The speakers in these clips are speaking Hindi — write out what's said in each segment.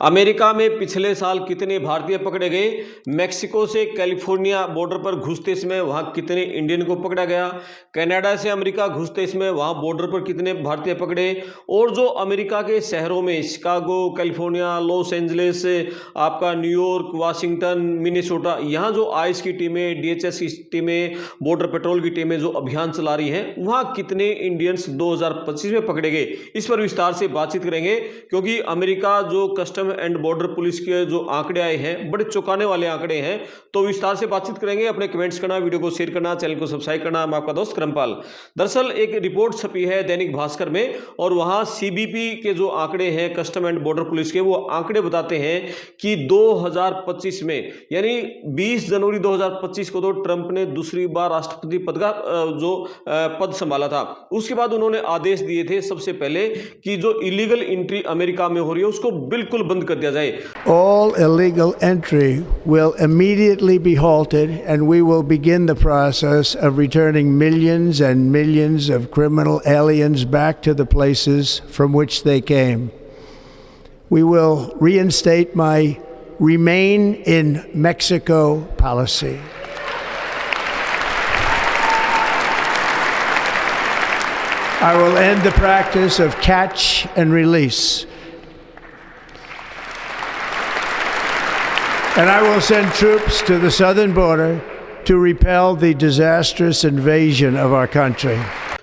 अमेरिका में पिछले साल कितने भारतीय पकड़े गए? मेक्सिको से कैलिफोर्निया बॉर्डर पर घुसते समय वहां कितने इंडियन को पकड़ा गया? कनाडा से अमेरिका घुसते समय वहां बॉर्डर पर कितने भारतीय पकड़े? और जो अमेरिका के शहरों में शिकागो, कैलिफोर्निया, लॉस एंजलिस, आपका न्यूयॉर्क, वाशिंगटन, मिनेसोटा, यहाँ जो आइस की टीमें, डीएचएस की टीमें, बॉर्डर पेट्रोल की टीमें जो अभियान चला रही हैं, वहां कितने इंडियंस 2025 में पकड़े गए? इस पर विस्तार से बातचीत करेंगे, क्योंकि अमेरिका जो कस्टम एंड बॉर्डर पुलिस के जो आंकड़े आए हैं, बड़े चौंकाने वाले आंकड़े हैं। तो विस्तार से बातचीत करेंगे। अपने कमेंट्स करना, वीडियो को शेयर करना, चैनल को सब्सक्राइब करना। मैं आपका दोस्त करमपाल। दरअसल एक रिपोर्ट छपी है दैनिक भास्कर में, और वहां सीबीपी के जो आंकड़े हैं कस्टम एंड बॉर्डर पुलिस के, वो आंकड़े बताते हैं कि 2025 में, यानी 20 जनवरी 2025 को तो ट्रंप ने दूसरी बार राष्ट्रपति पद का पद संभाला था। उसके बाद उन्होंने आदेश दिए थे सबसे पहले कि जो इलीगल एंट्री अमेरिका में हो रही है उसको बिल्कुल बंद कर दिया जाए। All illegal entry will immediately be halted, and we will begin the process of returning millions and millions of criminal aliens back to the places from which they came. We will reinstate my Remain in Mexico policy. I will end the practice of catch and release. And I will send troops to the southern border to repel the disastrous invasion of our country.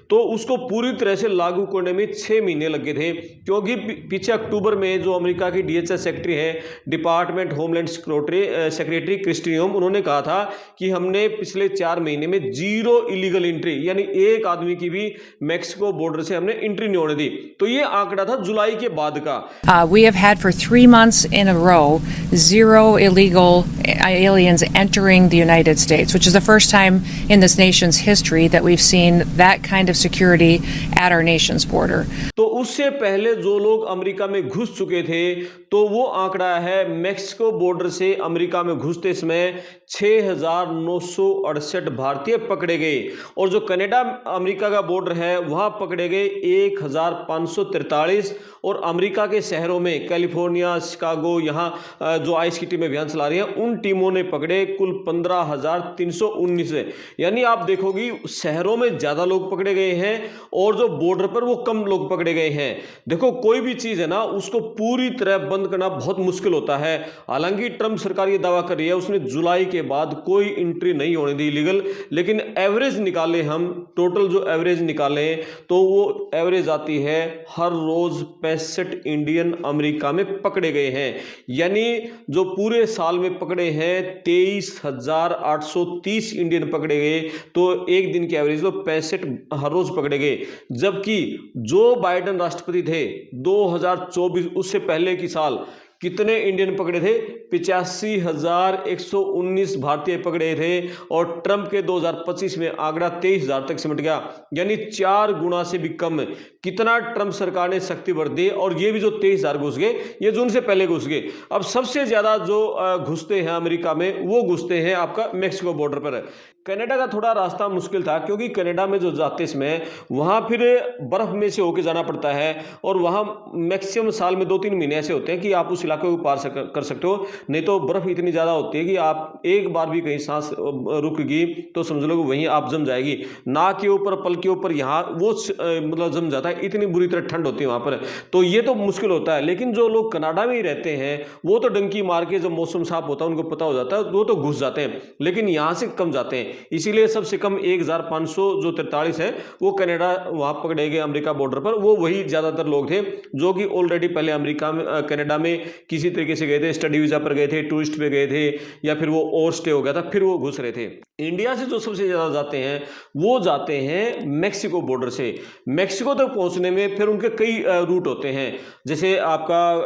तो उसको पूरी तरह से लागू करने में 6 महीने लगे थे, क्योंकि पीछे अक्टूबर में जो अमेरिका की डीएचएस सेक्रेटरी है, डिपार्टमेंट होमलैंड सेक्रेटरी क्रिस्टी नोम, उन्होंने कहा था कि हमने पिछले 4 महीने में 0 इलीगल एंट्री, यानी एक आदमी की भी मेक्सिको बॉर्डर से हमने एंट्री नहीं होने दी। तो ये आंकड़ा था जुलाई के बाद का। We have had for 3 months in a row 0 illegal aliens entering the United States, which is the first time in this nation's history that we've seen that kind of security at our nation's border. तो उससे पहले जो लोग अमेरिका में घुस चुके थे, तो वो आंकड़ा है मेक्सिको बॉर्डर से अमेरिका में घुसते समय 6,968 भारतीय पकड़े गए, और जो कनाडा अमेरिका का बॉर्डर है वहां पकड़े गए 1,543, और अमेरिका के शहरों में कैलिफोर्निया, शिकागो, यहाँ जो आइस की टीमें अभियान चला रही हैं, उन टीमों ने पकड़े कुल 15,319। यानी आप देखोगी शहरों में ज्यादा लोग पकड़े गए हैं और जो बॉर्डर पर वो कम लोग पकड़े गए हैं। देखो, कोई भी चीज है ना, उसको पूरी तरह बंद करना बहुत मुश्किल होता है। हालांकि ट्रंप सरकार ये दावा कर रही है उसने जुलाई के बाद कोई एंट्री नहीं होने दी इलीगल, लेकिन एवरेज निकाले हम, टोटल जो एवरेज निकाले तो वो एवरेज आती है हर रोज 65 इंडियन अमेरिका में पकड़े गए हैं। यानी जो पूरे साल में पकड़े हैं 23,830 इंडियन पकड़े गए, तो एक दिन की एवरेज तो 65 हर रोज पकड़े गए। जबकि जो बाइडेन राष्ट्रपति थे 2024, उससे पहले की साल कितने इंडियन पकड़े थे? 85,119 भारतीय पकड़े थे, और ट्रंप के 2025 में आंकड़ा 23,000 तक सिमट गया, यानी 4 गुना से भी कम। कितना ट्रंप सरकार ने सख्ती बरत दी, और ये भी जो 23,000 घुस गए, ये जून से पहले घुस गए। अब सबसे ज्यादा जो घुसते हैं अमेरिका में, वो घुसते हैं आपका मेक्सिको बॉर्डर पर। कनाडा का थोड़ा रास्ता मुश्किल था, क्योंकि कनाडा में जो जाते समय वहां फिर बर्फ में से होकर जाना पड़ता है, और वहां मैक्सिमम साल में 2-3 महीने ऐसे होते हैं कि आप उस इलाके को पार कर सकते हो, नहीं तो बर्फ इतनी ज्यादा होती है कि आप एक बार भी कहीं सांस रुक गई तो समझ लो वहीं आप जम जाएगी। नाक के ऊपर, पल के ऊपर, यहाँ वो मतलब जम जाता है, इतनी बुरी तरह ठंड होती है वहां पर। तो ये तो मुश्किल होता है। लेकिन जो लोग कनाडा में ही रहते हैं वो तो डंकी मार के, जब मौसम साफ होता है उनको पता हो जाता है, वो तो घुस जाते हैं, लेकिन यहाँ से कम जाते हैं। इसीलिए सबसे कम 1,543 है वो कनाडा वहां पकड़े गए अमेरिका बॉर्डर पर। वो वही ज्यादातर लोग थे जो कि ऑलरेडी पहले अमेरिका में, कनाडा में किसी तरीके से गए थे, स्टडी वीजा पर गए थे, टूरिस्ट पे गए थे, या फिर वो ओवर स्टे हो गया था, फिर वो घुस रहे थे। इंडिया से जो सबसे ज्यादा जाते हैं वो जाते हैं मेक्सिको बॉर्डर से। मेक्सिको तक पहुंचने में फिर उनके कई रूट होते हैं, जैसे आपका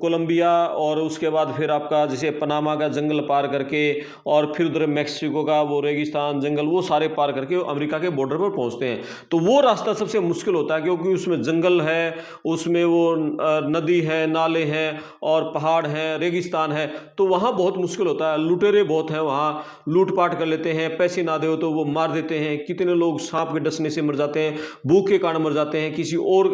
कोलंबिया, और उसके बाद फिर आपका जैसे पनामा का जंगल पार करके, और फिर उधर मेक्सिको का वो रेगिस्तान जंगल, वो सारे पार करके अमेरिका के बॉर्डर पर पहुंचते हैं। तो वो रास्ता सबसे मुश्किल होता है, क्योंकि उसमें जंगल है, उसमें वो नदी है, नाले हैं, और पहाड़ हैं, रेगिस्तान है, तो वहां बहुत मुश्किल होता है। लुटेरे बहुत हैं, वहां लूटपाट कर लेते करते हैं, पैसे ना दो तो वो मार देते हैं, कितने लोग सांप के डसने से मर जाते हैं, भूख के कारण मर जाते हैं, किसी और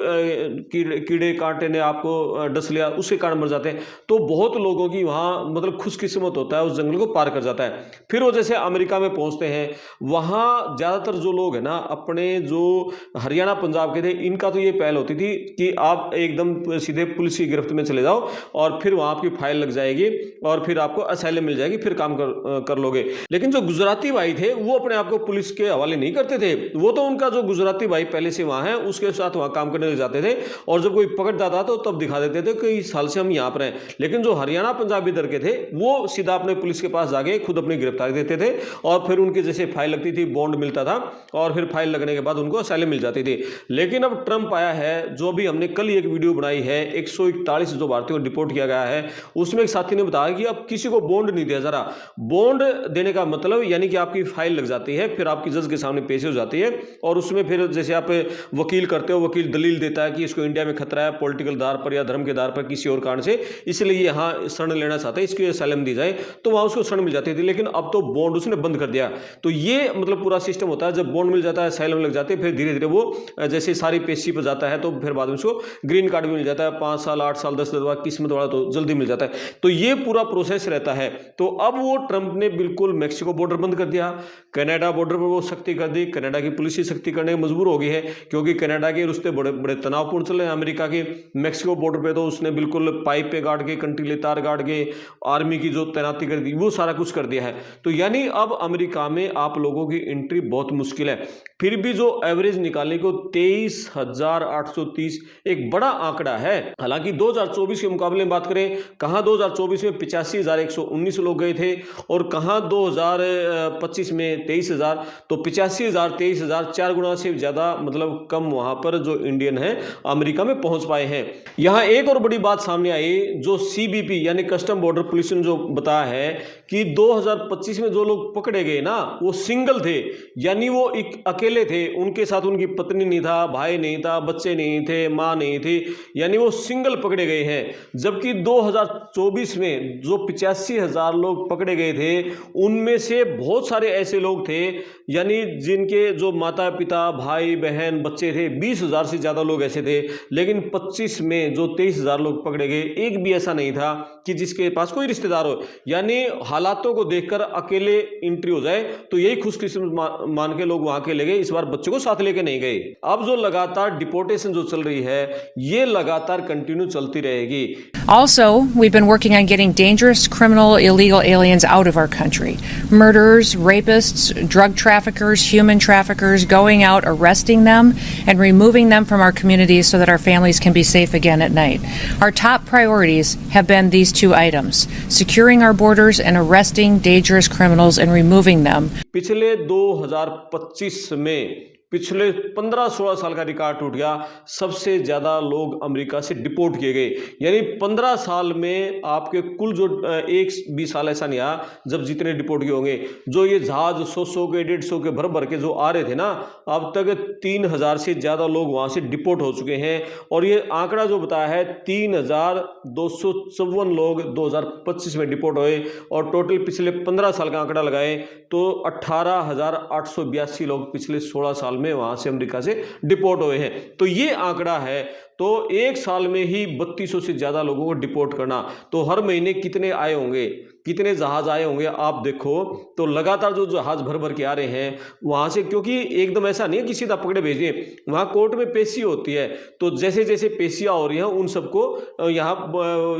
कीड़े कांटे ने आपको डस लिया उसके कारण मर जाते हैं। तो बहुत लोगों की वहाँ मतलब खुशकिस्मत होता है उस जंगल को पार कर जाता है। फिर वो जैसे अमेरिका में पहुंचते हैं, वहाँ ज़्यादातर जो लोग हैं ना अपने जो हरियाणा पंजाब के थे, इनका तो ये पहल होती थी कि आप एकदम सीधे पुलिस की गिरफ्त में चले जाओ और फिर वहाँ आपकी फाइल लग जाएगी और फिर आपको असाइलम मिल जाएगी, फिर काम कर लोगे। लेकिन जो गुजराती भाई थे वो अपने आप को पुलिस के हवाले नहीं करते थे, वो तो उनका जो गुजराती भाई पहले से वहाँ है उसके साथ वहाँ काम करने लग जाते थे और जब कोई पकड़ता था तो तब दिखा देते थे कई साल से हम यहाँ पर हैं। लेकिन जो हरियाणा पंजाबी दर के थे वो सीधा अपने पुलिस के पास जाके खुद अपनी गिरफ्तारी देते थे और फिर उनकी जैसे फाइल लगती थी, बॉन्ड मिलता था और फिर फाइल लगने के बाद उनको असाइलम मिल जाती थी। लेकिन अब ट्रंप आया है, जो भी हमने कल एक वीडियो बनाई है, 141 जो भारतीयों को डिपोर्ट किया गया है, उसमें एक साथी ने बताया कि अब किसी को बॉन्ड नहीं दिया जा रहा। बॉन्ड देने का मतलब यानी कि आपकी फाइल लग जाती है, फिर आपकी जज के सामने पेश हो जाती है और उसमें फिर जैसे आप वकील करते हो, वकील दलील देता है कि इसको इंडिया में खतरा है पॉलिटिकल आधार पर या धर्म के आधार पर किसी और कारण से, इसलिए यहाँ शरण लेना चाहते हैं, इसकी असाइलम दी जाए, तो वहाँ उसको शरण मिल जाती थी। लेकिन अब तो बॉन्ड उसने बंद कर दिया। तो ये मतलब पूरा सिस्टम होता है, जब बॉन्ड मिल जाता है, असाइलम लग जाते हैं, फिर धीरे धीरे वो जैसे सारी पेशी पर जाता है तो फिर बाद में उसको ग्रीन कार्ड भी मिल जाता है, 5 साल 8 साल 10 साल बाद, किस्मत वाला तो जल्दी मिल जाता है। तो ये पूरा प्रोसेस रहता है। तो अब वो ट्रंप ने बिल्कुल मैक्सिको बॉर्डर बंद कर दिया, कनाडा बॉर्डर पर वो सख्ती कर दी, कनाडा की पुलिस ही सख्ती करने में मजबूर हो गई है क्योंकि कनाडा के रिश्ते बड़े बड़े तनावपूर्ण चल रहे हैं अमेरिका के। मैक्सिको बॉर्डर पे तो उसने बिल्कुल पाइप पे गाड़ के, कंटीले तार गाड़ के, आर्मी की जो तैनाती कर दी, वो सारा कुछ कर दिया है। तो यानी अब अमेरिका में आप लोगों की एंट्री बहुत मुश्किल है। फिर भी जो एवरेज निकालने को 23,830 एक बड़ा आंकड़ा है। हालांकि 2024 के मुकाबले में बात करें, कहां 2024 में 85,119 लोग गए थे और कहां 2025 में 23,000, तो 85,000 23,000 4 गुना से ज्यादा मतलब कम वहां पर जो इंडियन है अमेरिका में पहुंच पाए हैं। यहां एक और बड़ी बात सामने आई, जो सीबीपी यानी कस्टम बॉर्डर पुलिस ने जो बताया है कि 2025 में जो लोग पकड़े गए ना वो सिंगल थे, यानी वो एक अकेले थे, उनके साथ उनकी पत्नी नहीं था, भाई नहीं था, बच्चे नहीं थे, मां नहीं थी, यानी वो सिंगल पकड़े गए हैं। जबकि 2024 में जो 85,000 लोग पकड़े गए थे उनमें से बहुत सारे ऐसे लोग थे यानी जिनके जो माता पिता भाई बहन बच्चे थे, 20,000 से ज्यादा लोग ऐसे थे। लेकिन 25 में जो 23,000 लोग पकड़े गए, एक भी ऐसा नहीं था कि जिसके पास कोई रिश्तेदार हो, यानी हालातों को देखकर अकेले एंट्री हो जाए। तो यही खुशकिस्मत मान के लोग वहां के ले गए, इस बार बच्चों को साथ लेके नहीं गए। अब जो लगातार डिपोर्टेशन जो चल रही है ये लगातार कंटिन्यू चलती रहेगी। Also, we've been working on getting dangerous, criminal, illegal aliens out of our country. Murderers, rapists, drug traffickers, human traffickers, going out, arresting them, and removing them from our communities so that our families can be safe again at night. Our top priorities have been these two items: securing our borders and arresting dangerous criminals and removing them. पिछले 2025 में पिछले 15-16 साल का रिकॉर्ड टूट गया, सबसे ज्यादा लोग अमेरिका से डिपोर्ट किए गए। यानी 15 साल में आपके कुल जो 1-20 साल ऐसा नहीं आया जब जितने डिपोर्ट किए होंगे। जो ये जहाज 100 के 150 के भर भर के जो आ रहे थे ना, अब तक 3,000 से ज्यादा लोग वहां से डिपोर्ट हो चुके हैं। और ये आंकड़ा जो बताया है 3,254 लोग 2025 में डिपोर्ट हुए और टोटल पिछले 15 साल का आंकड़ा लगाए तो 18,882 लोग पिछले 16 साल में वहां से अमेरिका से डिपोर्ट हुए हैं। तो ये आंकड़ा है। तो एक साल में ही 3200 से ज्यादा लोगों को डिपोर्ट करना, तो हर महीने कितने आए होंगे, कितने जहाज आए होंगे आप देखो। तो लगातार जो जहाज भर भर के आ रहे हैं वहां से, क्योंकि एकदम ऐसा नहीं है कि सीधा पकड़े भेजिए, वहां कोर्ट में पेशी होती है। तो जैसे जैसे पेशियां हो रही हैं उन सबको यहाँ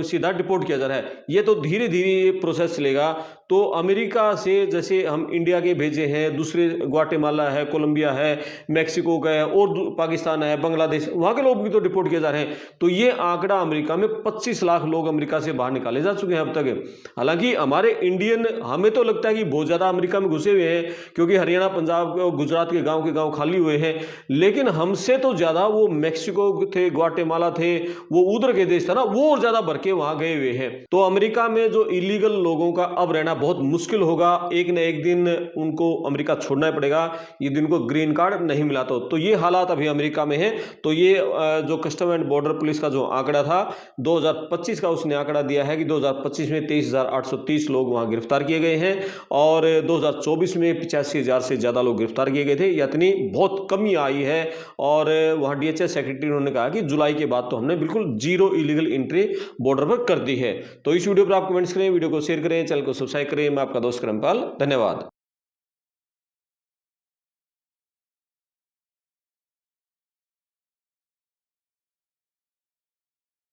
सीधा डिपोर्ट किया जा रहा है। ये तो धीरे धीरे ये प्रोसेस चलेगा। तो अमेरिका से जैसे हम इंडिया के भेजे हैं, दूसरे ग्वाटेमाला है, कोलंबिया है, मैक्सिको का है और पाकिस्तान है, बांग्लादेश, वहां के लोग भी तो डिपोर्ट किए जा रहे हैं। तो ये आंकड़ा अमेरिका में 25 लाख लोग अमेरिका से बाहर निकाले जा चुके हैं अब तक। हालांकि हमारे इंडियन, हमें तो लगता है कि बहुत ज्यादा अमेरिका में घुसे हुए हैं क्योंकि हरियाणा पंजाब गुजरात के गांव खाली हुए हैं, लेकिन हमसे तो ज्यादा वो मैक्सिको थे, ग्वाटेमाला थे, वो उधर के देश था ना, वो और ज्यादा भर के वहां गए हुए हैं। तो अमेरिका में जो इलीगल लोगों का अब रहना बहुत मुश्किल होगा। एक न एक दिन उनको अमेरिका छोड़ना पड़ेगा यदि उनको ग्रीन कार्ड नहीं मिला तो ये हालात अभी अमेरिका में है। तो ये जो कस्टम एंड बॉर्डर पुलिस का जो आंकड़ा था 2025 का, उसने आंकड़ा दिया है कि 2025 में 23,830 लोग वहां गिरफ्तार किए गए हैं और 2024 में 85,000 से ज़्यादा लोग गिरफ्तार किए गए थे। यानी बहुत कमी आई है। और वहाँ DHS सेक्रेटरी उन्होंने कहा कि जुलाई के बाद तो हमने बिल्कुल जीरो इलीगल एंट्री बॉर्डर पर कर दी है। तो इस वीडियो पर आप कमेंट्स करें, वीडियो को शेयर करें, चैनल को सब्सक्राइब करें। मैं आपका दोस्त करमपाल, धन्यवाद।